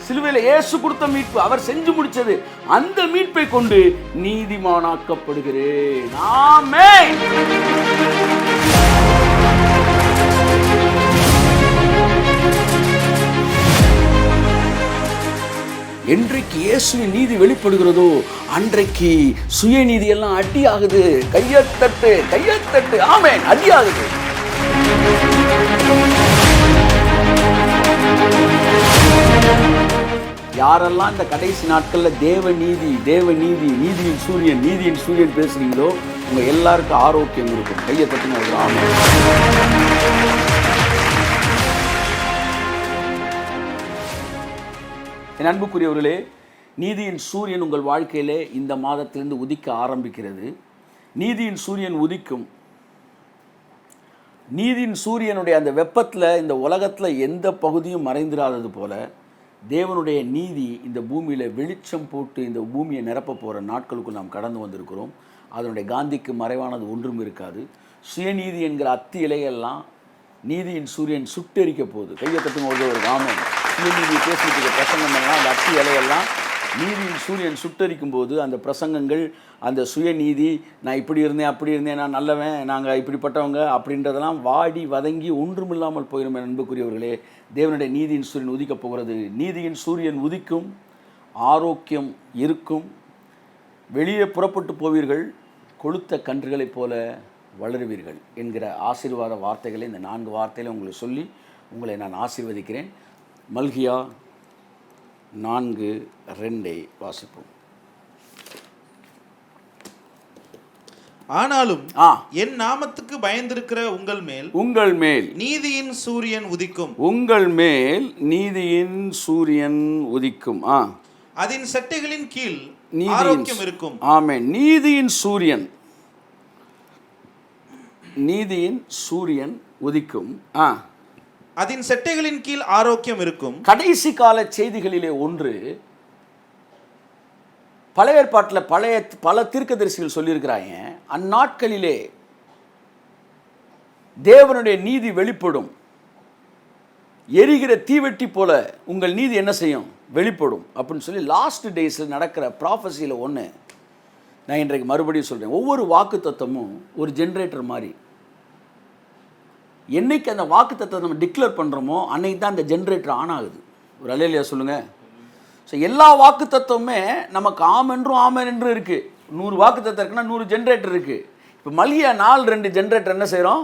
சிலுவையில் இயேசு கொடுத்த மீட்பு, அவர் செஞ்சு முடிச்சது. அந்த மீட்பை கொண்டு நீதிமானாக்கப்படுகிறேன். ஆமென். என்றைக்கு இயேசுவின் நீதி வெளிப்படுகிறதோ அன்றைக்கு சுயநீதி எல்லாம் அடி ஆகுது. கையத்தட்டு, கையத்தட்டு. ஆமென். அடி ஆகுது. யாரெல்லாம் இந்த கடைசி நாட்களில் தேவ நீதி, தேவ நீதி, நீதியின் சூரியன், நீதியின் சூரியன் பேசுறீங்களோ உங்க எல்லாருக்கும் ஆரோக்கியம் இருக்கும். கையை தட்டுங்க. ஆமென். என் அன்புக்குரியவர்களே, நீதியின் சூரியன் உங்கள் வாழ்க்கையிலே இந்த மாதத்திலிருந்து உதிக்க ஆரம்பிக்கிறது. நீதியின் சூரியன் உதிக்கும். நீதியின் சூரியனுடைய அந்த வெப்பத்தில் இந்த உலகத்தில் எந்த பகுதியும் மறைந்திராதது போல தேவனுடைய நீதி இந்த பூமியில் வெளிச்சம் போட்டு இந்த பூமியை நிரப்ப போகிற நாட்களுக்கு நாம் கடந்து வந்திருக்கிறோம். அதனுடைய காந்திக்கு மறைவானது ஒன்றும் இருக்காது. சுயநீதி என்கிற அத்தி இலையெல்லாம் நீதியின் சூரியன் சுட்டெரிக்க போகுது. கையை தட்டுங்க. ஒரு ஆமென். சுயநீதியை பேசிட்டு பிரசங்கங்கள்லாம் அந்த அத்தி இலையெல்லாம் நீதியின் சூரியன் சுட்டரிக்கும் போது அந்த பிரசங்கங்கள், அந்த சுயநீதி, நான் இப்படி இருந்தேன் அப்படி இருந்தேன், நான் நல்லவன், நாங்கள் இப்படிப்பட்டவங்க அப்படின்றதெல்லாம் வாடி வதங்கி ஒன்றுமில்லாமல் போயிடும். அன்புக்குரியவர்களே, தேவனுடைய நீதியின் சூரியன் உதிக்கப் போகிறது. நீதியின் சூரியன் உதிக்கும், ஆரோக்கியம் இருக்கும், வெளியே புறப்பட்டு போவீர்கள், கொளுத்த கன்றுகளைப் போல வளருவீர்கள் என்கிற ஆசீர்வாத வார்த்தைகளை இந்த 4 வார்த்தைகளை உங்களுக்கு சொல்லி உங்களை நான் ஆசீர்வதிக்கிறேன். மல்கியா 4:2 வாசிப்போம். ஆனாலும் என் நாமத்துக்கு பயந்திருக்கிற உங்கள் மேல் நீதியின் சூரியன் உதிக்கும். உங்கள் மேல் நீதியின் சூரியன் உதிக்கும். அதன் சட்டைகளின் கீழ் ஆரோக்கியம் இருக்கும். ஆமென். நீதியின் சூரியன், நீதியின் சூரியன் உதிக்கும். அதன் சட்டைகளின் கீழ் ஆரோக்கியம் இருக்கும். கடைசி கால செய்திகளிலே ஒன்று, பழைய ஏற்பாட்டில் பல தீர்க்கதரிசிகள் சொல்லியிருக்கிறாங்க, அந்நாட்களிலே தேவனுடைய நீதி வெளிப்படும், எரிகிற தீவெட்டி போல உங்கள் நீதி என்ன செய்யும், வெளிப்படும் அப்படின்னு சொல்லி லாஸ்ட் டேஸில் நடக்கிற ப்ராஃபஸியில் ஒன்று நான் இன்றைக்கு மறுபடியும் சொல்கிறேன். ஒவ்வொரு வாக்கு தத்துவமும் ஒரு ஜென்ரேட்டர் மாதிரி. என்னைக்கு அந்த வாக்கு தத்துவத்தை நம்ம டிக்ளேர் பண்ணுறோமோ அன்னைக்கு தான் அந்த ஜென்ரேட்டர் ஆன் ஆகுது. ஒரு அல்லேலூயா சொல்லுங்கள். ஸோ எல்லா வாக்கு தத்துவமே நமக்கு ஆமென்றும் ஆமென் என்றும் இருக்குது. 100 வாக்கு தத்துவம் இருக்குன்னா 100 ஜென்ரேட்டர் இருக்குது. இப்போ மல்கியா 4:2 ஜென்ரேட்டர் என்ன செய்கிறோம்,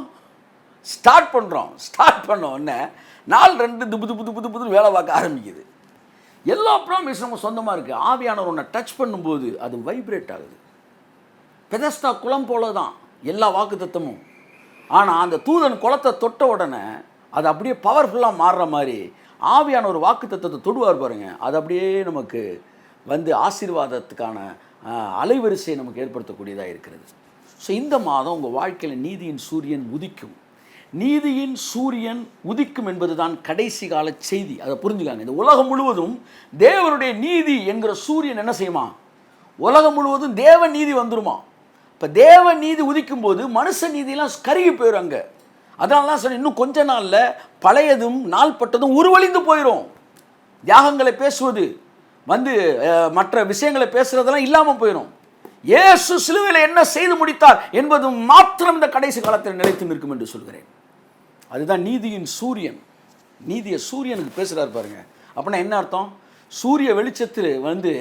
ஸ்டார்ட் பண்ணுறோம். ஸ்டார்ட் பண்ணோம் உடனே 4:2 புது புது புது புது வேலை பார்க்க ஆரம்பிக்குது. எல்லா ப்ராமிஸும் நம்ம சொந்தமாக இருக்குது. ஆவியானவர் ஒன்றை டச் பண்ணும்போது அது வைப்ரேட் ஆகுது. பெதஸ்தா குளம் போல தான் எல்லா வாக்கு தத்துவமும். ஆனால் அந்த தூதன் குளத்தை தொட்ட உடனே அது அப்படியே பவர்ஃபுல்லாக மாறுற மாதிரி ஆவியான ஒரு வாக்கு தத்துவத்தை தொடுவார் பாருங்க, அது அப்படியே நமக்கு வந்து ஆசீர்வாதத்துக்கான அலைவரிசையை நமக்கு ஏற்படுத்தக்கூடியதாக இருக்கிறது. ஸோ இந்த மாதம் உங்கள் வாழ்க்கையில் நீதியின் சூரியன் உதிக்கும். நீதியின் சூரியன் உதிக்கும் என்பது தான் கடைசி கால செய்தி. அதை புரிஞ்சுக்காங்க. இந்த உலகம் முழுவதும் தேவனுடைய நீதி என்கிற சூரியன் என்ன செய்யுமா, உலகம் முழுவதும் தேவ நீதி வந்துருமா. இப்போ தேவ நீதி உதிக்கும் போது மனுஷ நீதியெல்லாம் கருகி போயிடும். அங்கே அதனால தான் சொன்னேன், இன்னும் கொஞ்ச நாளில் பழையதும் நாள்பட்டதும் உருவழிந்து போயிடும். தியாகங்களை பேசுவது வந்து மற்ற விஷயங்களை பேசுறதெல்லாம் இல்லாமல் போயிடும். இயேசு சிலுவையில் என்ன செய்து முடித்தார் என்பது மாத்திரம் இந்த கடைசி காலத்தில் நிலைத்து நிற்கும் என்று சொல்கிறேன். அதுதான் நீதியின் சூரியன். நீதியை சூரியனுக்கு பேசுகிறார் பாருங்க. அப்படின்னா என்ன அர்த்தம், சூரிய வெளிச்சத்தில் வந்து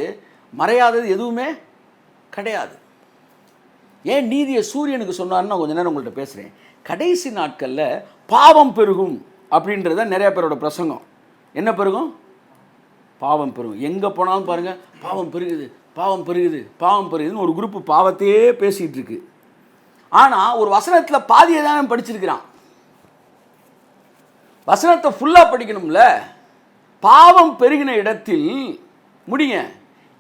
மறையாதது எதுவுமே கிடையாது. ஏன் நீதியை சூரியனுக்கு சொன்னார்னு நான் கொஞ்ச நேரம் உங்கள்கிட்ட பேசுகிறேன். கடைசி நாட்களில் பாவம் பெருகும் அப்படின்றத நிறைய பேரோட பிரசங்கம். என்ன பெருகும், பாவம் பெருகும். எங்கே போனாலும் பாருங்கள் பாவம் பெருகுது, பாவம் பெருகுது, பாவம் பெருகுதுன்னு ஒரு குரூப்பு பாவத்தையே பேசிகிட்டு இருக்கு. ஆனால் ஒரு வசனத்தில் பாதியை தான் படிச்சிருக்கிறான். வசனத்தை ஃபுல்லாக படிக்கணும்ல. பாவம் பெருகின இடத்தில் முடிங்க,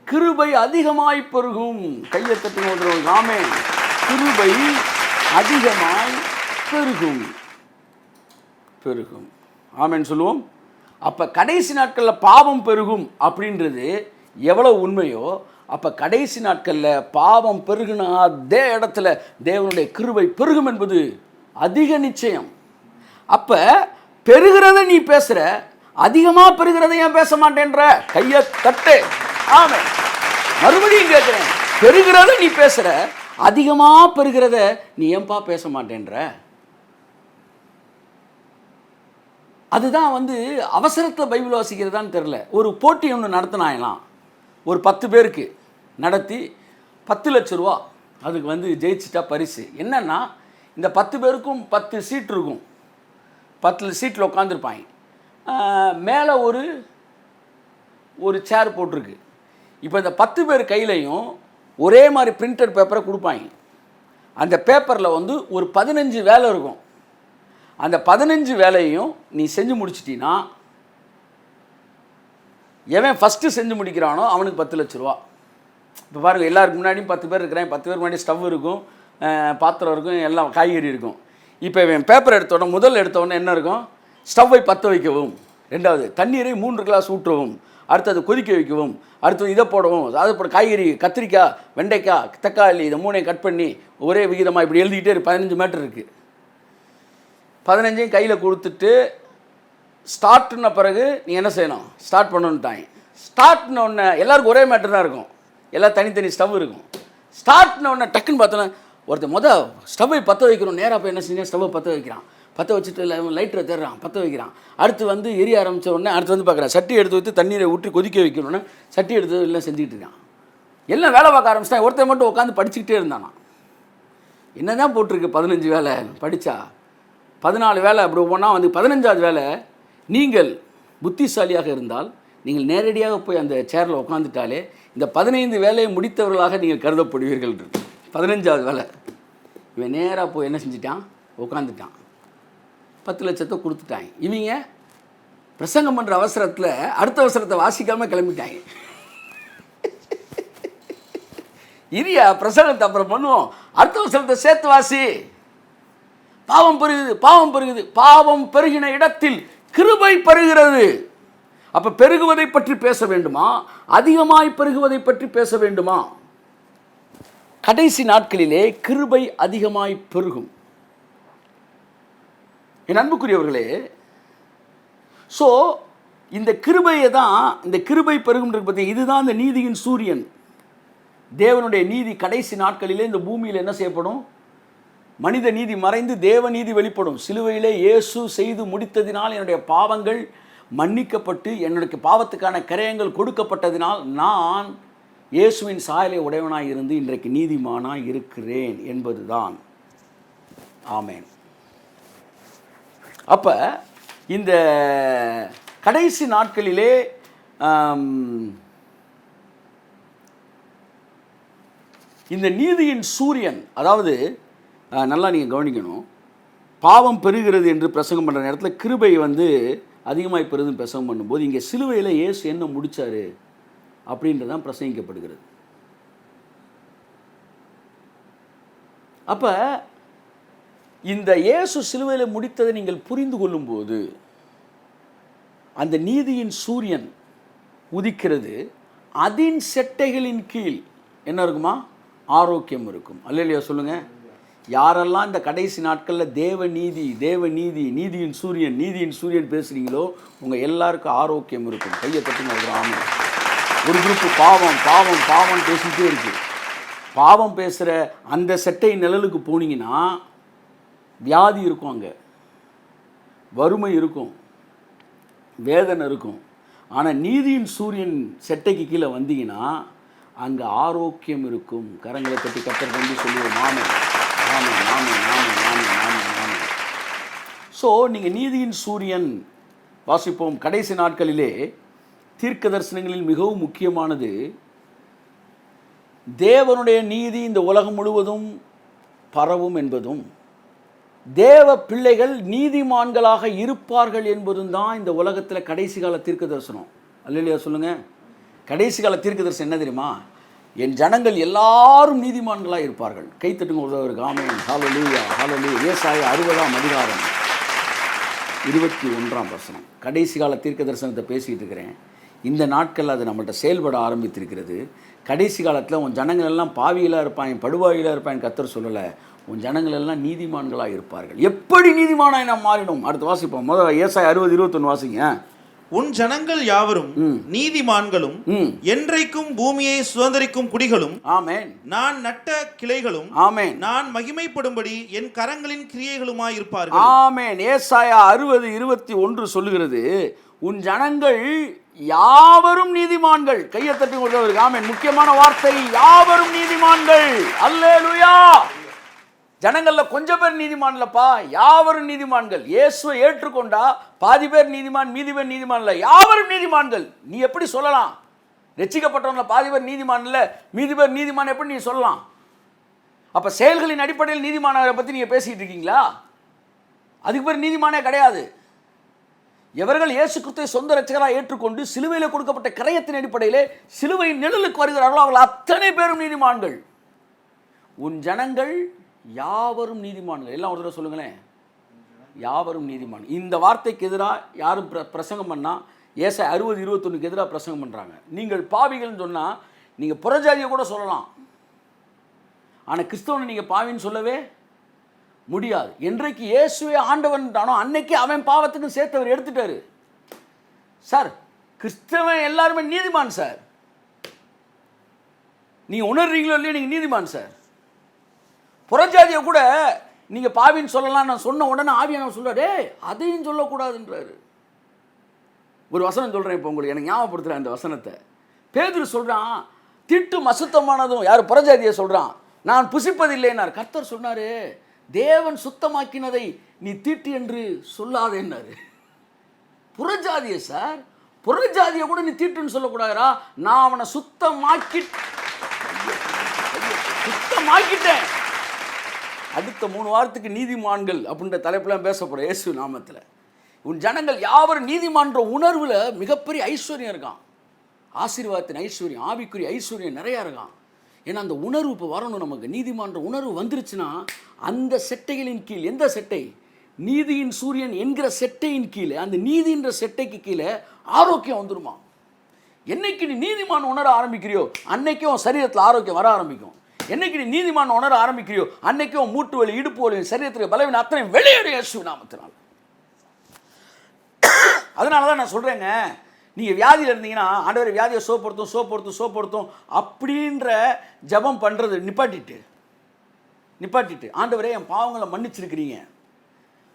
கிருபை அதிகமாய் பெருகும். கையை தட்டுங்க. ஆமென். கிருபை அதிகமாய் பெருகும். பெருகும். ஆமென் சொல்லுவோம். அப்போ கடைசி நாட்களில் பாவம் பெருகும் அப்படின்றது எவ்வளோ உண்மையோ, அப்போ கடைசி நாட்களில் பாவம் பெருகின அதே இடத்துல தேவனுடைய கிருபை பெருகும் என்பது அதிக நிச்சயம். அப்போ பெருகிறத நீ பேசுகிற, அதிகமாக பெறுகிறத ஏன் பேச மாட்டேன்ற? கையை தட்டு. ஆமே. மறுபடியும் கேட்குறேன், பெறுகிறத நீ பேசுகிற, அதிகமாக பெறுகிறத நீ ஏன்பா பேச மாட்டேன்ற? அதுதான் அவசரத்தில் பைபிள் வாசிக்கிறதான்னு தெரில. ஒரு போட்டி ஒன்று நடத்தினாயலாம், ஒரு 10 பேருக்கு நடத்தி 10 லட்ச ரூபா அதுக்கு ஜெயிச்சிட்டா பரிசு. என்னென்னா, இந்த 10 பேருக்கும் 10 சீட் இருக்கும். 10 சீட்டில் உட்காந்துருப்பாங்க. மேலே ஒரு சேர் போட்டிருக்கு. இப்போ இந்த 10 பேர் கையிலையும் ஒரே மாதிரி பிரிண்டட் பேப்பரை கொடுப்பாங்க. அந்த பேப்பரில் ஒரு 15 வேலை இருக்கும். அந்த 15 வேலையும் நீ செஞ்சு முடிச்சிட்டின்னா, எவன் ஃபஸ்ட்டு செஞ்சு முடிக்கிறானோ அவனுக்கு 10 லட்ச ரூபா. இப்போ பாருங்கள், எல்லாருக்கு முன்னாடியும் 10 பேர் இருக்கிறேன். 10 பேர் முன்னாடி ஸ்டவ் இருக்கும், பாத்திரம் இருக்கும், எல்லாம் காய்கறி இருக்கும். இப்போ இவன் பேப்பர் எடுத்தோடனே, முதல் எடுத்தோடனே என்ன இருக்கும்? ஸ்டவ்வை பற்ற வைக்கவும், ரெண்டாவது தண்ணீரை 3 கிளாஸ் ஊற்றவும், அடுத்தது கொதிக்க வைக்கவும், அடுத்தது இதை போடவும், அதை போட காய்கறி, கத்திரிக்காய், வெண்டைக்காய், தக்காளி, இதை 3ஐயும் கட் பண்ணி ஒரே விகிதமாக இப்படி எழுதிக்கிட்டே 15 மீட்டர் இருக்குது. 15ஐயும் கையில் கொடுத்துட்டு ஸ்டார்ட்ன பிறகு நீ என்ன செய்யணும்? ஸ்டார்ட் பண்ணணுன்ட்டாங்க. ஸ்டார்ட்ன உடனே எல்லாருக்கும் ஒரே மேட்டர் தான் இருக்கும், எல்லாம் தனித்தனி ஸ்டவ் இருக்கும். ஸ்டார்ட்ன உடனே டக்குன்னு பார்த்தோன்னா, ஒருத்தர் ஸ்டவ்வை பற்ற வைக்கணும், நேராக போய் என்ன செஞ்சேன்? ஸ்டவ்வை பற்ற வைக்கிறான். பற்ற வச்சுட்டு லைட்டரை தேடுறான், பற்ற வைக்கிறான். அடுத்து எரிய ஆரம்பித்த உடனே அடுத்து பார்க்குறான், சட்டி எடுத்து வைத்து தண்ணீரை ஊற்றி கொதிக்க வைக்கணுன்னு சட்டி எடுத்து எல்லாம் செஞ்சுக்கிட்டு இருக்கான். எல்லாம் வேலை பார்க்க ஆரம்பிச்சிட்டான். ஒருத்தர் மட்டும் உட்காந்து படிச்சுக்கிட்டே இருந்தானா. என்ன தான் போட்டிருக்கு? 15 வேலை படித்தா 14 வேலை. அப்படி ஒவ்வொன்றா 15வது வேலை, நீங்கள் புத்திசாலியாக இருந்தால் நீங்கள் நேரடியாக போய் அந்த சேரில் உட்காந்துட்டாலே இந்த 15 வேலையை முடித்தவர்களாக நீங்கள் கருதப்படுவீர்கள். 15வது வேலை இவன் நேராக போய் என்ன செஞ்சிட்டான்? உட்காந்துட்டான். 10 லட்சத்தை கொடுத்துட்டாங்க. இவங்க பிரசங்கம் பண்ணுற அவசரத்தில் அடுத்த அவசரத்தை வாசிக்காமல் கிளம்பிட்டாங்க. இரியா, பிரசங்கத்தை அப்புறம் பண்ணுவோம், அடுத்த அவசரத்தை சேர்த்து வாசி. பாவம் பெருகுது, பாவம் பெருகுது. பாவம் பெருகின இடத்தில் கிருபை பெருகிறது. அப்போ பெருகுவதை பற்றி பேச வேண்டுமா? அதிகமாய் பெருகுவதை பற்றி பேச வேண்டுமா? கடைசி நாட்களிலே கிருபை அதிகமாய் பெருகும். என் அன்புக்குரியவர்களே, ஸோ இந்த கிருபையை தான், இந்த கிருபை பெருகும்ன்றது பார்த்தீங்க, இதுதான் இந்த நீதியின் சூரியன். தேவனுடைய நீதி கடைசி நாட்களிலே இந்த பூமியில் என்ன செய்யப்படும்? மனித நீதி மறைந்து தேவ நீதி வெளிப்படும். சிலுவையிலே இயேசு செய்து முடித்ததினால் என்னுடைய பாவங்கள் மன்னிக்கப்பட்டு என்னுடைய பாவத்துக்கான கரையங்கள் கொடுக்கப்பட்டதினால் நான் இயேசுவின் சாயலை உடையவனாய் இருந்து இன்றைக்கு நீதிமானாய் இருக்கிறேன் என்பதுதான். ஆமேன். அப்போ இந்த கடைசி நாட்களிலே இந்த நீதியின் சூரியன், அதாவது நல்லா நீங்கள் கவனிக்கணும், பாவம் பெருகிறது என்று பிரசங்கம் பண்ணுற நேரத்தில் கிருபை அதிகமாய் பெறுதுன்னு பிரசங்கம் பண்ணும்போது இங்கே சிலுவையில் இயேசு என்ன முடித்தார் அப்படின்றதான் பிரசங்கிக்கப்படுகிறது. அப்போ இந்த இயேசு சிலுவையில் முடித்ததை நீங்கள் புரிந்து கொள்ளும்போது அந்த நீதியின் சூரியன் உதிக்கிறது. அதின் செட்டைகளின் கீழ் என்ன இருக்குமா? ஆரோக்கியம் இருக்கும். அல்லேலூயா சொல்லுங்கள். யாரெல்லாம் இந்த கடைசி நாட்களில் தேவ நீதி, தேவ நீதி, நீதியின் சூரியன், நீதியின் சூரியன் பேசுகிறீங்களோ உங்கள் எல்லாருக்கும் ஆரோக்கியம் இருக்கும். கையை தட்டுங்க. ஆமாம். ஒரு குரூப்பு பாவம் பாவம் பாவம் பேசிகிட்டே இருக்கு. பாவம் பேசுகிற அந்த செட்டை நிழலுக்கு போனீங்கன்னா வியாதி இருக்கும், அங்கே வறுமை இருக்கும், வேதனை இருக்கும். ஆனால் நீதியின் சூரியன் செட்டைக்கு கீழே வந்தீங்கன்னா அங்கே ஆரோக்கியம் இருக்கும். கரங்களை கட்டி கத்தர் சொல்லுவோம். ஆமென், ஆமென், ஆமென், ஆமென், ஆமென், ஆமென், ஆமென். ஸோ நீங்கள் நீதியின் சூரியன் வாசிப்போம். கடைசி நாட்களிலே தீர்க்க தரிசனங்களில் மிகவும் முக்கியமானது தேவனுடைய நீதி இந்த உலகம் முழுவதும் பரவும் என்பதும், தேவ பிள்ளைகள் நீதிமான்களாக இருப்பார்கள் என்பதும் தான் இந்த உலகத்தில் கடைசி கால தீர்க்க தரிசனம். அல்லேலூயா சொல்லுங்கள். கடைசி கால தீர்க்க தரிசனம் என்ன தெரியுமா? என் ஜனங்கள் எல்லாரும் நீதிமான்களாக இருப்பார்கள். கைத்தட்டுங்க ஒருவருக்கு. ஆமென், ஹல்லேலூயா, ஹல்லேலூயா. ஏசாயா 60ஆம் அதிகாரம் 21ஆம் வசனம். கடைசி கால தீர்க்க தரிசனத்தை பேசிகிட்டு இருக்கிறேன். இந்த நாட்கள் அது நம்மள்கிட்ட செயல்பட ஆரம்பித்திருக்கிறது. கடைசி காலத்தில் உன் ஜனங்கள் எல்லாம் பாவிகளாக இருப்பாங்க, படுபாவிகளாக இருப்பாங்க. கர்த்தர் சொல்லலை, உன் ஜனங்கள் எல்லாம் நீதிமான்களாக இருப்பார்கள். எப்படி நீதிமானாய் நாம் மாறினோம்? அடுத்து வாசிப்போம். முதல்ல ஏசாயா 60:21 வாசிங்க. உன் ஜனங்கள் யாவரும் நீதிமான்களும் என்றைக்கும் பூமியை சுதந்தரிக்கும் குடிகளும் ஆமென் நான் நட்ட கிளைகளும் ஆமென் நான் மகிமைப்படும்படி என் கரங்களின் கிரியைகளுமாய் இருப்பார்கள். ஆமென். ஏசாயா 60:21 சொல்லுகிறது, உன் ஜனங்கள் யாவரும் நீதிமான்கள். கையை தட்டி கொண்டவர்கள் ஆமென். முக்கியமான வார்த்தை, யாவரும் நீதிமான்கள். அல்லேலூயா. ஜனங்கள்ல கொஞ்சம் பேர் நீதிமான் இல்லப்பா, யாவரும் நீதிமான்கள். இயேசுவை ஏற்றுக்கொண்டா பாதி பேர் நீதிமான், மீதி பேர் நீதிமான் இல்ல, யாவரும் நீதிமான்கள். நீ எப்படி சொல்லலாம்? ரட்சிக்கப்பட்டவங்கள பாதி பேர் நீதிமான் இல்ல, மீதி பேர் நீதிமான் எப்படி நீ சொல்லலாம்? அப்ப செயல்களின் அடிப்படையில் நீதிமானவரை பத்தி நீங்க பேசிட்டு இருக்கீங்களா? அதுக்கு பேர் நீதிமானே கிடையாது. எவர்கள் இயேசு கிறிஸ்துவை சொந்த ரட்சகராக ஏற்றுக்கொண்டு சிலுவையில் கொடுக்கப்பட்ட கிரயத்தின் அடிப்படையிலே சிலுவையின் நிழலுக்கு வருகிறார்களோ அவர்கள் அத்தனை பேரும் நீதிமான்கள். உன் ஜனங்கள் யாவரும் நீதிமான்கள். எல்லாம் ஒரு தடவை சொல்லுங்களேன், யாவரும் நீதிமான். இந்த வார்த்தைக்கு எதிராக யாரும் பிரசங்கம் பண்ணா ஏசாயா 60:21 எதிராக பிரசங்கம் பண்றாங்க. நீங்கள் பாவிகள்னு சொன்னா நீங்க புறஜாதியை கூட சொல்லலாம், ஆனா கிறிஸ்தவனை நீங்க பாவின்னு சொல்லவே முடியாது. என்றைக்கு இயேசுவே ஆண்டவன்றானோ அன்னைக்கு அவன் பாவத்துக்கு சேர்த்து அவர் எடுத்துட்டாரு. சார், கிறிஸ்தவன் எல்லாருமே நீதிமான் சார். நீங்க உணர்றீங்களோ இல்லையோ, நீங்க நீதிமான் சார். புறஜாதியை கூட நீங்க பாவின்னு சொல்லலாம். நான் சொன்ன உடனே ஆவியானவர் சொல்றாரு, அதையும் சொல்லக்கூடாதுன்றாரு. ஒரு வசனம் சொல்றேன் இப்போ உங்களுக்கு, எனக்கு ஞாபகப்படுத்துறேன் அந்த வசனத்தை. பேதுரு சொல்றான், திட்டும் அசுத்தமானதும் யார் புறஜாதியை சொல்றான், நான் புசிப்பதில்லைன்னார். கர்த்தர் சொன்னாரு, தேவன் சுத்தமாக்கினதை நீ தீட்டு என்று சொல்லாதேன்னாரு. புறஜாதியை சார், புறஜாதியை கூட நீ தீட்டுன்னு சொல்லக்கூடாதா? நான் அவனை சுத்தமாக்கிட்டேன். அடுத்த 3 வாரத்துக்கு நீதிமான்கள் அப்படின்ற தலைப்புலாம் பேச போற இயேசு நாமத்தில். உன் ஜனங்கள் யாவரும் நீதிமான்ற உணர்வுல மிகப்பெரிய ஐஸ்வர்யம் இருக்கான். ஆசீர்வாதத்தின் ஐஸ்வர்யம், ஆவிக்குரிய ஐஸ்வர்யம் நிறையா இருக்கான். ஏன்னா அந்த உணர்வு இப்போ வரணும் நமக்கு. நீதிமான்ற உணர்வு வந்துருச்சுன்னா அந்த செட்டைகளின் கீழ், எந்த செட்டை? நீதியின் சூரியன் என்கிற செட்டையின் கீழே, அந்த நீதின்ற செட்டைக்கு கீழே ஆரோக்கியம் வந்துருமா. என்னைக்கு நீ நீதிமான் உணர ஆரம்பிக்கிறியோ அன்னைக்கும் சரீரத்தில் ஆரோக்கியம் வர ஆரம்பிக்கும். என்னைக்கு நீ நீதிமான் உணர ஆரம்பிக்கிறியோ அன்னைக்கும் மூட்டு வலி, இடுப்பு வலி, சரீரத்துக்கு பலவீனம் அத்தனை வெளியேறும் இயேசு நாமத்தினால். அதனால தான் நான் சொல்றேங்க, நீங்க வியாதியில் இருந்தீங்கன்னா ஆண்டவரே வியாதியை சோப்படுத்தும் அப்படின்ற ஜபம் பண்றது நிப்பாட்டிட்டு ஆண்டவரே என் பாவங்களை மன்னிச்சிருக்கிறீங்க,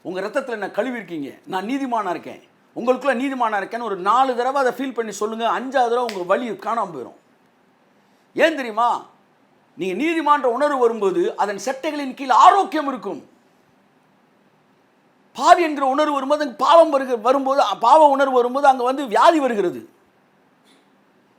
உங்க ரத்தத்தில் என்ன கழுவிருக்கீங்க, நான் நீதிமானா இருக்கேன், உங்களுக்குள்ள நீதிமானா இருக்கேன்னு ஒரு 4 தடவை அதை ஃபீல் பண்ணி சொல்லுங்க. 5ஆவது தடவை உங்க வலி காணாமல் போயிடும். ஏன் தெரியுமா? நீங்க நீதிமான்ற உணர்வு வரும்போது அதன் செட்டைகளின் கீழ் ஆரோக்கியம் இருக்கும். பாவி என்கிற உணர்வு வரும்போது பாவ உணர்வு வரும்போது அங்க வந்து வியாதி வருகிறது.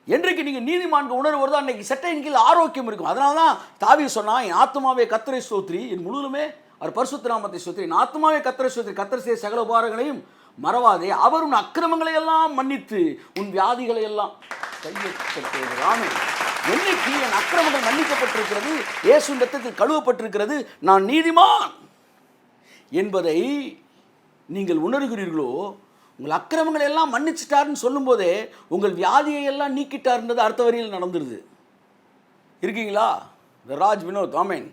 என்றைக்கு நீங்க நீதிமான்கள் உணர்வு வருதோ அன்னைக்கு செட்டையின் கீழ் ஆரோக்கியம் இருக்கும். அதனால தான் தாவீது சொன்னா, என் ஆத்துமாவே கர்த்தரை ஸ்தோத்திரி, என் முழுவதுமே அவர் பரிசுத்த நாமத்தை ஸ்தோத்திரி, என் ஆத்துமாவே கர்த்தரை ஸ்தோத்திரி, கர்த்தர் செய்த சகல உபகாரங்களையும் மறவாதே, அவர் உன் அக்கிரமங்களை எல்லாம் மன்னித்து உன் வியாதிகளை எல்லாம் கையெழுத்து. என்னைக்கு என் அக்கிரமங்கள் மன்னிக்கப்பட்டிருக்கிறது, இயேசுவின் இரத்தத்தில் கழுவப்பட்டிருக்கிறது, நான் நீதிமான் என்பதை நீங்கள் உணர்கிறீர்களோ, உங்கள் அக்கிரமங்களை எல்லாம் மன்னிச்சிட்டாருன்னு சொல்லும் போதே உங்கள் வியாதியை எல்லாம் நீக்கிட்டாருன்றது அடுத்த வரியில் நடந்துருது. இருக்கீங்களா? ராஜ் வினோத் ஆமேன்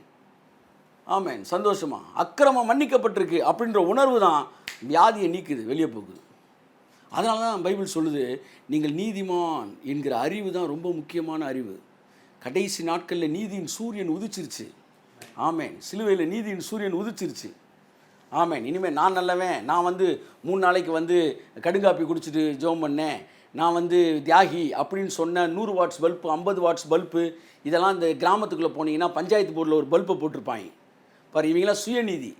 ஆமேன். சந்தோஷமா அக்கிரமம் மன்னிக்கப்பட்டிருக்கு அப்படின்ற உணர்வு தான் வியாதியை நீக்குது, வெளியே போகுது. அதனால தான் பைபிள் சொல்லுது, நீங்கள் நீதிமான் என்கிற அறிவு தான் ரொம்ப முக்கியமான அறிவு. கடைசி நாட்களில் நீதியின் சூரியன் உதிச்சிருச்சு. ஆமேன். சிலுவையில் நீதியின் சூரியன் உதிச்சிருச்சு. ஆமேன். இனிமேல் நான் நல்லவன், நான் 3 நாளைக்கு கடுங்காப்பி குடிச்சிட்டு ஜோம் பண்ணேன், நான் தியாகி அப்படின்னு சொன்ன 100 வாட்ஸ் பல்பு, 50 வாட்ஸ் பல்பு, இதெல்லாம் இந்த கிராமத்துக்குள்ளே போனீங்கன்னா பஞ்சாயத்து போர்டில் ஒரு பல்பை போட்டிருப்பாங்க பாரு. இவங்களாம் சுயநீதி,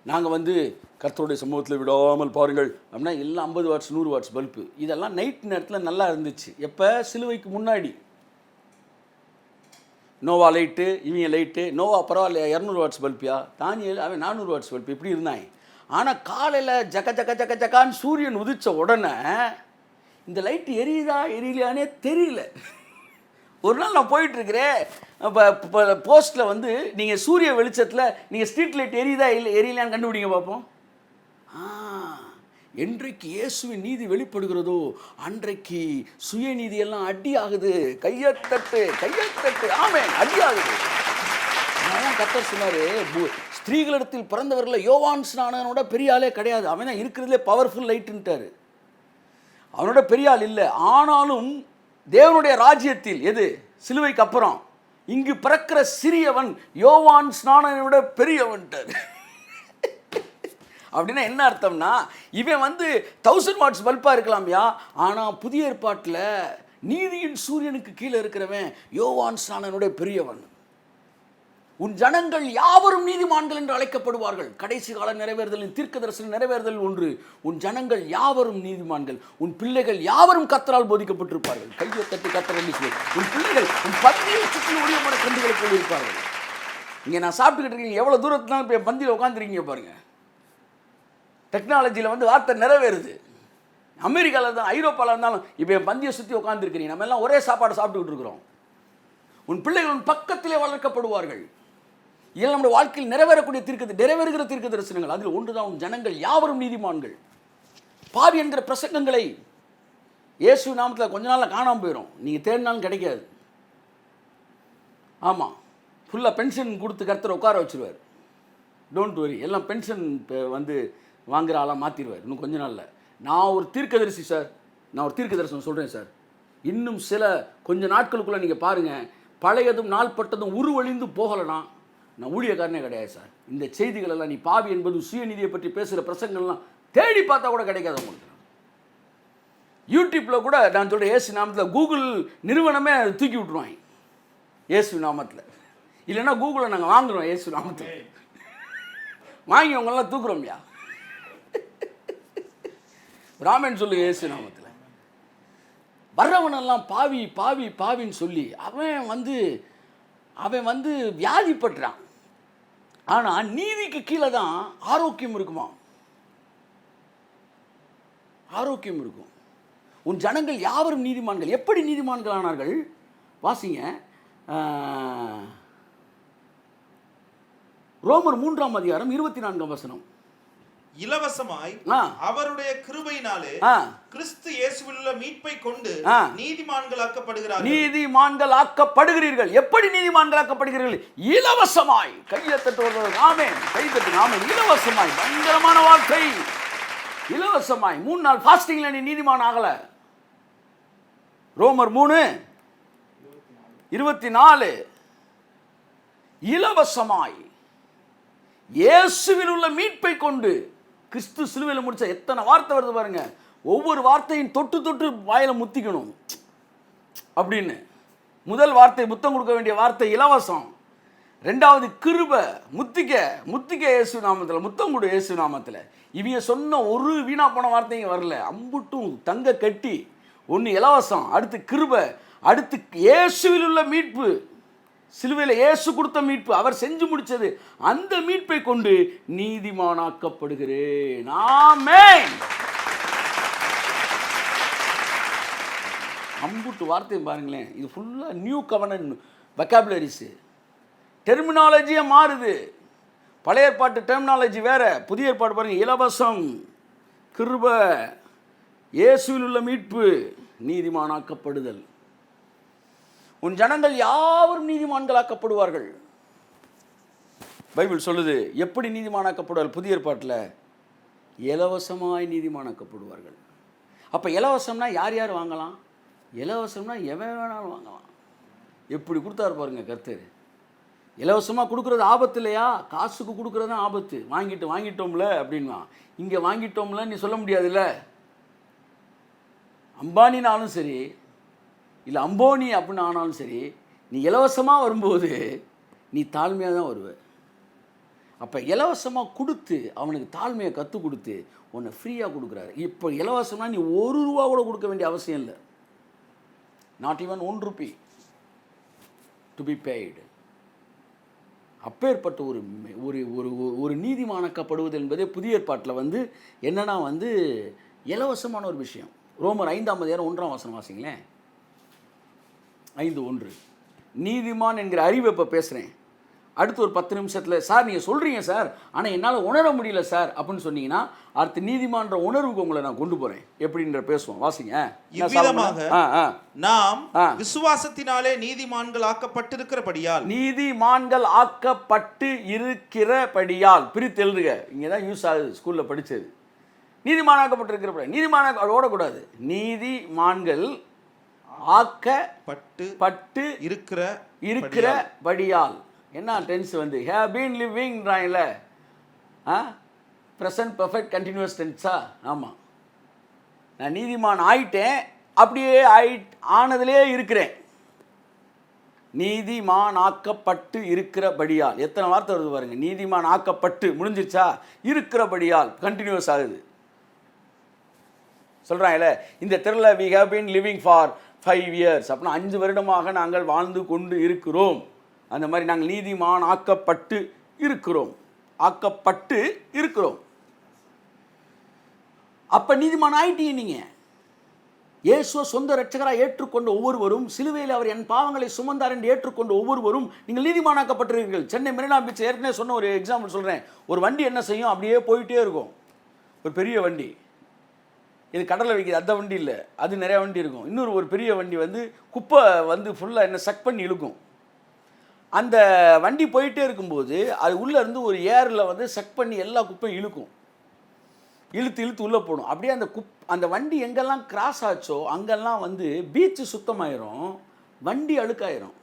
நாங்கள் கர்த்தருடைய சமூகத்தில் விடாமல் பாருங்கள் அப்படின்னா எல்லாம் 50 வாட்ஸ் 100 வாட்ஸ் பல்பு. இதெல்லாம் நைட் நேரத்தில் நல்லா இருந்துச்சு. எப்போ? சிலுவைக்கு முன்னாடி. நோவா லைட்டு, இவங்க லைட்டு. நோவா பரவாயில்ல 200 வாட்ஸ் பல்பியா, தானியேல் அவன் 400 வாட்ஸ் பல்பு, இப்படி இருந்தாங்க. ஆனால் காலையில் ஜக்கான்னு சூரியன் உதித்த உடனே இந்த லைட்டு எரியுதா எரியலையானே தெரியல. ஒரு நாள் நான் போயிட்டுருக்கிறேன், இப்போ போஸ்ட்டில் நீங்கள் சூரிய வெளிச்சத்தில் நீங்கள் ஸ்ட்ரீட் லைட் எரியுதா எரியலையான்னு கண்டுபிடிங்க பார்ப்போம். என்றைக்கு இயேசுவின் நீதி வெளிப்படுகிறதோ அன்றைக்கு சுயநீதியெல்லாம் அடி ஆகுது. கையத்தட்டு. ஆமென், அடி ஆகுது. அதான் கர்த்தர் சொன்னாரு, ஸ்திரீகளிடத்தில் பிறந்தவர்களில் யோவான் ஸ்நானனோட பெரிய ஆளே கிடையாது, அவன் தான் இருக்கிறதுலே பவர்ஃபுல் லைட்டுன்ட்டாரு. அவனோட பெரிய ஆள் இல்லை. ஆனாலும் தேவனுடைய ராஜ்யத்தில் எது சிலுவைக்கு அப்புறம் இங்கு பிறக்கிற சிறியவன் யோவான் ஸ்நானனை விட பெரியவன்ட்டார். அப்படின்னா என்ன அர்த்தம்னா, இவன் 1000 வாட்ஸ் பல்பாக இருக்கலாம்யா, ஆனால் புதிய ஏற்பாட்டில் நீதியின் சூரியனுக்கு கீழே இருக்கிறவன் யோவான் ஸ்நானனுடைய பெரியவன். உன் ஜனங்கள் யாவரும் நீதிமான்கள் என்று அழைக்கப்படுவார்கள். கடைசி கால நிறைவேறுதலின் தீர்க்க தரிசன நிறைவேறுதல் ஒன்று. உன் ஜனங்கள் யாவரும் நீதிமான்கள், உன் பிள்ளைகள் யாவரும் கர்த்தரால் போதிக்கப்பட்டிருப்பார்கள். கையை தட்டி கர்த்தர் உன் பிள்ளைகள் உன் பந்தியை சுற்றி ஊழியமான கண்டுகளை போல் இருப்பார்கள். இங்கே நான் சாப்பிட்டுக்கிட்டு இருக்கீங்க, எவ்வளோ தூரத்துனாலும் இப்போ பந்தியில் உட்காந்துருக்கீங்க பாருங்கள். டெக்னாலஜியில் வார்த்தை நிறைவேறுது. அமெரிக்காவில் தான் ஐரோப்பாவில் இருந்தாலும் இப்போ என் பந்தியை சுற்றி உட்காந்துருக்கிறீங்க. நம்ம எல்லாம் ஒரே சாப்பாடு சாப்பிட்டுக்கிட்டு இருக்கிறோம். உன் பிள்ளைகள் உன் பக்கத்திலே வளர்க்கப்படுவார்கள். இதெல்லாம் நம்முடைய வாழ்க்கையில் நிறைவேறக்கூடிய நிறைவேறுகிற தீர்க்க தரிசனங்கள். அதில் ஒன்று தான் உன் ஜனங்கள் யாவரும் நீதிமான்கள். பாவி என்கிற பிரசங்கங்களை இயேசு நாமத்தில் கொஞ்ச நாளில் காணாமல் போயிடும். நீங்கள் தேடினாலும் கிடைக்காது. ஆமாம், ஃபுல்லாக பென்ஷன் கொடுத்து கர்த்தரை உட்கார வச்சுருவார். டோன்ட் வரி, எல்லாம் பென்ஷன் வாங்குகிற ஆளாக மாற்றிடுவார் இன்னும் கொஞ்ச நாளில். நான் ஒரு தீர்க்கதரிசி சார், நான் ஒரு தீர்க்க தரிசனம் சொல்கிறேன் சார். இன்னும் கொஞ்ச நாட்களுக்குள்ளே நீங்கள் பாருங்கள், பழையதும் நாள்பட்டதும் உருவழிந்து போகலைனா நான் ஊழியக்காரனே கிடையாது சார். இந்த செய்திகளெல்லாம் நீ பாவி என்பது சுயநிதியை பற்றி பேசுகிற பிரசங்கள்லாம் தேடி பார்த்தா கூட கிடைக்காது உங்களுக்கு. யூடியூப்பில் கூட நான் சொல்கிறேன், இயேசு நாமத்தில் கூகுள் நிறுவனமே தூக்கி விட்டுருவாங்க இயேசு நாமத்தில். இல்லைன்னா கூகுளை நாங்கள் வாங்குகிறோம் இயேசு நாமத்தில். வாங்கி அவங்கெல்லாம் தூக்குறோம்யா. ராமன் சொல்லுங்க இயேசு நாமத்தில். வர்றவனெல்லாம் பாவி பாவி பாவின்னு சொல்லி அவன் வியாதிப்பட்டுறான். ஆனால் நீதிக்கு கீழே தான் ஆரோக்கியம் இருக்குமா, ஆரோக்கியம் இருக்கும். உன் ஜனங்கள் யாவரும் நீதிமான்கள். எப்படி நீதிமான்கள் ஆனார்கள் வாசிங்க. ரோமர் 3ஆம் அதிகாரம் 24ஆம் வசனம். இலவசமாய் அவருடைய கிருபையினாலே கிறிஸ்து இயேசுவில் உள்ள மீட்பை கொண்டு நீதிமான்களாக்கப்படுகிறார்கள். நீதிமான்களாக்கப்படுகிறீர்கள். எப்படி நீதிமான்களாக்கப்படுகிறீர்கள்? இலவசமாய். கையை தட்டுவது ஆமென், கை தட்டு ஆமென். இலவசமாய், பயங்கரமான வார்த்தை. இலவசமாய். 3 நாள் ஃபாஸ்டிங்ல நீ நீதிமான் ஆகல. ரோமர் 3:24. இலவசமாய் இயேசுவில் உள்ள மீட்பை கொண்டு. கிறிஸ்து சிலுவையில் முடிச்ச எத்தனை வார்த்தை வருது பாருங்க. ஒவ்வொரு வார்த்தையும் தொட்டு தொட்டு வாயில முத்திக்கணும் அப்படின்னு. முதல் வார்த்தை, முத்தம் கொடுக்க வேண்டிய வார்த்தை இலவசம். ரெண்டாவது கிருபை, முத்திக்க இயேசு நாமத்தில், முத்தம் கொடு இயேசு நாமத்தில். இவங்க சொன்ன ஒரு வீணா போன வார்த்தையும் வரல. அம்புட்டும் தங்க கட்டி. ஒன்று இலவசம், அடுத்து கிருபை, அடுத்து இயேசுவில் உள்ள மீட்பு. சிலுவையில் இயேசு கொடுத்த மீட்பு, அவர் செஞ்சு முடிச்சது. அந்த மீட்பை கொண்டு நீதிமானாக்கப்படுகிறேன். ஆமென். அம்புட்டு வார்த்தையும் பாருங்களேன். இது ஃபுல்லாக நியூ கவர்னன்ட் வெக்காபுலரிஸு. டெர்மினாலஜியே மாறுது. பழைய ஏற்பாட்டு டெர்மினாலஜி வேற, புதிய ஏற்பாடு பாருங்கள். இலவசம், கிருபை, இயேசுவில் உள்ள மீட்பு, நீதிமானாக்கப்படுதல். உன் ஜனங்கள் யாவரும் நீதிமான்களாக்கப்படுவார்கள். பைபிள் சொல்லுது. எப்படி நீதிமானாக்கப்படுவார்கள்? புதிய ஏற்பாட்டில் இலவசமாய் நீதிமானாக்கப்படுவார்கள். அப்போ இலவசம்னா யார் யார் வாங்கலாம்? இலவசம்னா எவன் வேணாலும் வாங்கலாம். எப்படி கொடுத்தாரு பாருங்க கர்த்தர். இலவசமாக கொடுக்குறது ஆபத்து இல்லையா? காசுக்கு கொடுக்குறது தான் ஆபத்து. வாங்கிட்டோம்ல அப்படின்னா. இங்கே வாங்கிட்டோம்ல நீ சொல்ல முடியாதுல்ல. அம்பானினாலும் சரி, இல்லை அம்போனி அப்படின்னு ஆனாலும் சரி, நீ இலவசமாக வரும்போது நீ தாழ்மையாக தான் வருவ. அப்போ இலவசமாக கொடுத்து அவனுக்கு தாழ்மையை கற்றுக் கொடுத்து உன்னை ஃப்ரீயாக கொடுக்குறாரு. இப்போ இலவசம்னா நீ ₹1 கூட கொடுக்க வேண்டிய அவசியம் இல்லை. Not even ₹1 to be paid. அப்பேற்பட்ட ஒரு நீதிமானாக்கப்படுவது என்பதே புதிய ஏற்பாட்டில் என்னன்னா இலவசமான ஒரு விஷயம். ரோமர் 5ஆம் அதிகாரம் 1ஆம் வசனம் வாசிங்களேன். 5:1. நீதிமான் என்கிற அறிவை இப்போ பேசுகிறேன். அடுத்து ஒரு 10 நிமிஷத்தில் சார் நீங்கள் சொல்கிறீங்க சார், ஆனால் என்னால் உணர முடியல சார் அப்படின்னு சொன்னீங்கன்னா அடுத்து நீதிமான்ற உணர்வுக்கு உங்களை நான் கொண்டு போகிறேன். எப்படின்ற பேசுவோம். வாசிங்க. இவ்விதமாக நாம் விசுவாசத்தினாலே நீதிமான்கள் ஆக்கப்பட்டிருக்கிறபடியால். நீதிமான்கள் ஆக்கப்பட்டு இருக்கிறபடியால். பிரித்து எழுதுக. இங்கே தான் யூஸ் ஆகுது, ஸ்கூலில் படித்தது. நீதிமானாக்கப்பட்டிருக்கிற நீதிமான ஓடக்கூடாது. நீதிமான்கள் ஆக்கப்பட்டு இருக்கிறபடியால். என்ன டென்ஸ் வந்து have been living ன்றாங்கல்ல, ப்ரெசன்ட் பர்ஃபெக்ட் கண்டினியூஸ் டென்ஸா? ஆமாம், நான் நீதிமான் ஆயிட்டேன், அப்படியே ஆனதிலே இருக்கிறேன். நீதிமான் ஆக்கப்பட்டு இருக்கிறபடியால். எத்தனை வார்த்தை வருது பாருங்க. நீதிமான் ஆக்கப்பட்டு முடிஞ்சிருச்சா? இருக்கிறபடியால் கண்டினியூஸ் ஆகுது. சொல்கிறாங்கல்ல, இந்த தெருவில் we have been living for 5 years, அப்படின்னா 5 வருடமாக நாங்கள் வாழ்ந்து கொண்டு இருக்கிறோம். அந்த மாதிரி நாங்கள் நீதிமான் ஆக்கப்பட்டு இருக்கிறோம். அப்போ நீதிமான் ஆயிட்டீங்க நீங்கள். இயேசுவை சொந்த இரட்சகராக ஏற்றுக்கொண்ட ஒவ்வொருவரும், சிலுவையில் அவர் என் பாவங்களை சுமந்தார் என்று ஏற்றுக்கொண்ட ஒவ்வொருவரும் நீங்கள் நீதிமானாக்கப்பட்டிருக்கிறீர்கள். சென்னை மெரினா பீச் ஏற்கனவே சொன்ன ஒரு எக்ஸாம்பிள் சொல்கிறேன். ஒரு வண்டி என்ன செய்யும்? அப்படியே போயிட்டே இருக்கும். ஒரு பெரிய வண்டி, இது கடலில் வைக்கிது, அந்த வண்டி இல்லை, அது நிறையா வண்டி இருக்கும். இன்னொரு ஒரு பெரிய வண்டி வந்து குப்பை வந்து ஃபுல்லாக என்ன சக் பண்ணி இழுக்கும். அந்த வண்டி போயிட்டே இருக்கும்போது அது உள்ளேருந்து ஒரு ஏரில் வந்து சக் பண்ணி எல்லா குப்பையும் இழுக்கும். இழுத்து உள்ளே போடும். அப்படியே அந்த வண்டி எங்கெல்லாம் கிராஸ் ஆச்சோ அங்கெல்லாம் வந்து பீச்சு சுத்தமாயிரும், வண்டி அழுக்காயிரும்.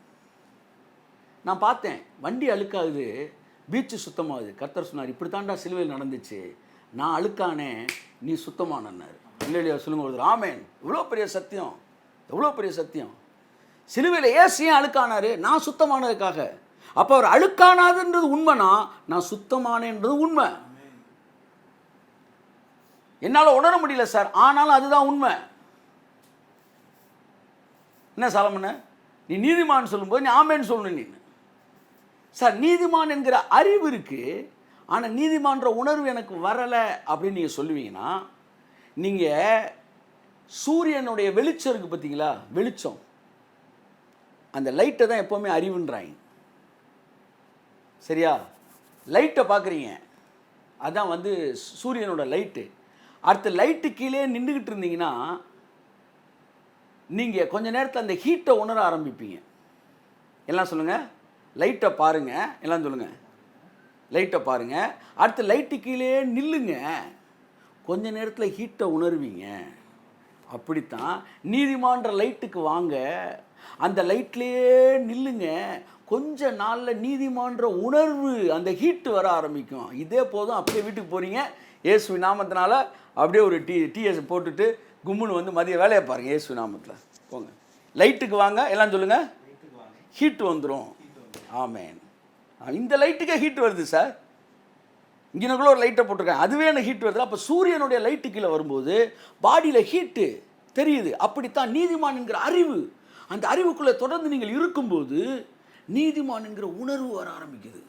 நான் பார்த்தேன், வண்டி அழுக்காகுது, பீச்சு சுத்தமாகுது. கர்த்தர் சொன்னார், இப்படி தாண்டா சிலுவையில் நடந்துச்சு, நான் அழுக்கானே, நீ சுத்தமானார். இல்லையா? சொல்லுங்க ஒரு ஆமேன். இவ்வளோ பெரிய சத்தியம், எவ்வளோ பெரிய சத்தியம். சிலுவையில் ஏன் அழுக்கானார்? நான் சுத்தமானதுக்காக. அப்போ அவர் அழுக்கானாதுன்றது உண்மைனா, நான் சுத்தமானேன்றது உண்மை. என்னால் உணர முடியல சார், ஆனாலும் அதுதான் உண்மை. என்ன சாலமன, நீ நீதிமான் சொல்லும்போது நீ ஆமேன்னு சொல்லணும். நீ சார், நீதிமான் என்கிற அறிவு இருக்கு, ஆனால் நீதிமான்ற உணர்வு எனக்கு வரலை அப்படின்னு நீங்கள் சொல்லுவீங்கன்னா, நீங்கள் சூரியனுடைய வெளிச்சம் இருக்குது பார்த்தீங்களா, வெளிச்சம், அந்த லைட்டை தான் எப்போவுமே அறிவுன்றாங்க. சரியா? லைட்டை பார்க்குறீங்க, அதான் வந்து சூரியனோட லைட்டு. அடுத்த லைட்டு கீழே நின்றுக்கிட்டு இருந்தீங்கன்னா நீங்கள் கொஞ்ச நேரத்தில் அந்த ஹீட்டை உணர ஆரம்பிப்பீங்க. எல்லாம் சொல்லுங்கள், லைட்டை பாருங்கள். எல்லாம் சொல்லுங்கள், லைட்டை பாருங்கள். அடுத்த லைட்டு கீழே நில்லுங்க, கொஞ்ச நேரத்தில் ஹீட்டை உணர்வீங்க. அப்படித்தான் நீதிமான்ற லைட்டுக்கு வாங்க, அந்த லைட்லேயே நில்லுங்க, கொஞ்ச நாளில் நீதிமான்ற உணர்வு, அந்த ஹீட்டு வர ஆரம்பிக்கும். இதே போதும், அப்படியே வீட்டுக்கு போகிறீங்க, இயேசு நாமத்தினால அப்படியே ஒரு டீஎஸ் போட்டுட்டு கும்முன்னு வந்து மதிய வேலையை பாருங்கள். இயேசு நாமத்தில் போங்க, லைட்டுக்கு வாங்க. எல்லாம் சொல்லுங்கள், ஹீட்டு வந்துடும். ஆமேன். இந்த லைட்டுக்கே ஹீட் வருது சார். இங்கேனக்குள்ள ஒரு லைட்டை போட்டிருக்கேன், அதுவே எனக்கு ஹீட் வருது. அப்போ சூரியனுடைய லைட்டு கீழே வரும்போது பாடியில் ஹீட்டு தெரியுது. அப்படித்தான் நீதிமான் என்கிற அறிவு, அந்த அறிவுக்குள்ளே தொடர்ந்து நீங்கள் இருக்கும்போது நீதிமான் என்கிற உணர்வு வர ஆரம்பிக்குது.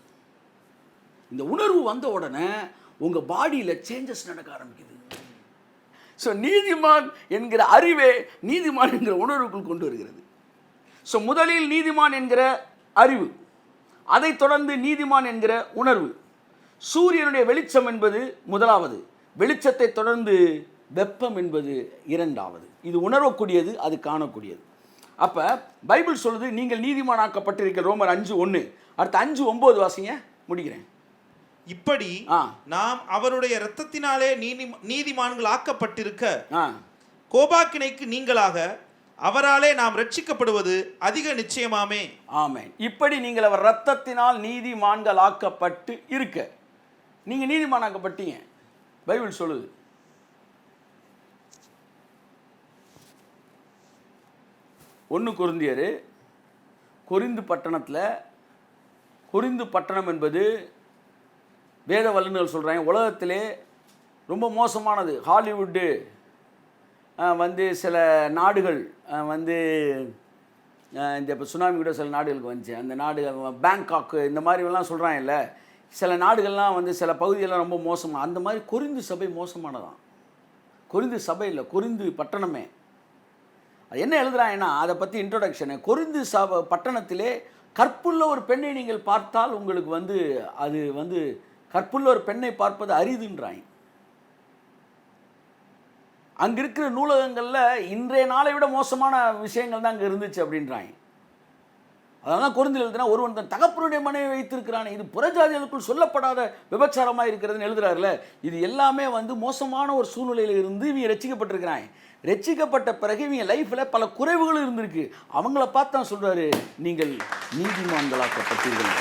இந்த உணர்வு வந்த உடனே உங்கள் பாடியில் சேஞ்சஸ் நடக்க ஆரம்பிக்குது. ஸோ நீதிமான் என்கிற அறிவே நீதிமான் என்கிற உணர்வுக்குள் கொண்டு வருகிறது. ஸோ முதலில் நீதிமான் என்கிற அறிவு, அதைத் தொடர்ந்து நீதிமான் என்கிற உணர்வு. சூரியனுடைய வெளிச்சம் என்பது முதலாவது, வெளிச்சத்தை தொடர்ந்து வெப்பம் என்பது இரண்டாவது. இது உணரக்கூடியது, அது காணக்கூடியது. அப்போ பைபிள் சொல்லுது, நீங்கள் நீதிமானாக்கப்பட்டிருக்கிற. ரோமர் 5:1. அடுத்து 5:9 வாசிங்க, முடிக்கிறேன். இப்படி நாம் அவருடைய இரத்தத்தினாலே நீதிமான்கள் ஆக்கப்பட்டிருக்க, கோபாக்கினைக்கு நீங்களாக அவராலே நாம் ரட்சிக்கப்படுவது அதிக நிச்சயமாமே. ஆமென். இப்படி நீங்கள் அவர் இரத்தத்தினால் நீதிமான்கள் ஆக்கப்பட்டு இருக்க, நீங்க நீதிமானாக்கப்பட்டீங்க, பைபிள் சொல்லுது. ஒன்று கொரிந்தியர், கொரிந்து பட்டணத்தில், கொரிந்து பட்டணம் என்பது வேத வல்லுநர்கள் சொல்கிறாங்க உலகத்திலே ரொம்ப மோசமானது. ஹாலிவுட்டு வந்து சில நாடுகள் வந்து இந்த இப்போ சுனாமி கூட சில நாடுகளுக்கு வந்துச்சு, அந்த நாடுகள் பேங்காக்கு இந்த மாதிரிலாம் சொல்கிறாங்கல்ல, சில நாடுகள்லாம் வந்து சில பகுதியெல்லாம் ரொம்ப மோசமாக. அந்த மாதிரி கொரிந்து சபை மோசமானதான். கொரிந்து சபை இல்லை, கொரிந்து பட்டணமே. அது என்ன எழுதுறாங்கன்னா, அதை பற்றி இன்ட்ரோடக்ஷனு, கொரிந்து பட்டணத்திலே கற்புள்ள ஒரு பெண்ணை நீங்கள் பார்த்தால் உங்களுக்கு வந்து அது வந்து கற்புள்ள ஒரு பெண்ணை பார்ப்பது அரிதுன்றாங்க. அங்கே இருக்கிற நூலகங்களில் இன்றைய நாளை விட மோசமான விஷயங்கள் தான் அங்கே இருந்துச்சு அப்படின்றாங்க. அதனால கொரிந்தியர் எழுதுனா ஒருவன் தன் தகப்பனுடைய மனைவி வைத்திருக்கிறானே இது புறஜாதிகளுக்குள் சொல்லப்படாத விபச்சாரமாக இருக்கிறதுன்னு எழுதுறாருல. இது எல்லாமே வந்து மோசமான ஒரு சூழ்நிலையில் இருந்து இவங்க ரட்சிக்கப்பட்டிருக்கிறாங்க. ரட்சிக்கப்பட்ட பிறகு இவங்க லைஃப்பில் பல குறைவுகளும் இருந்திருக்கு. அவங்கள பார்த்து தான் சொல்கிறாரு, நீங்கள் நீதிமான்களாக்கப்பட்டீர்கள்.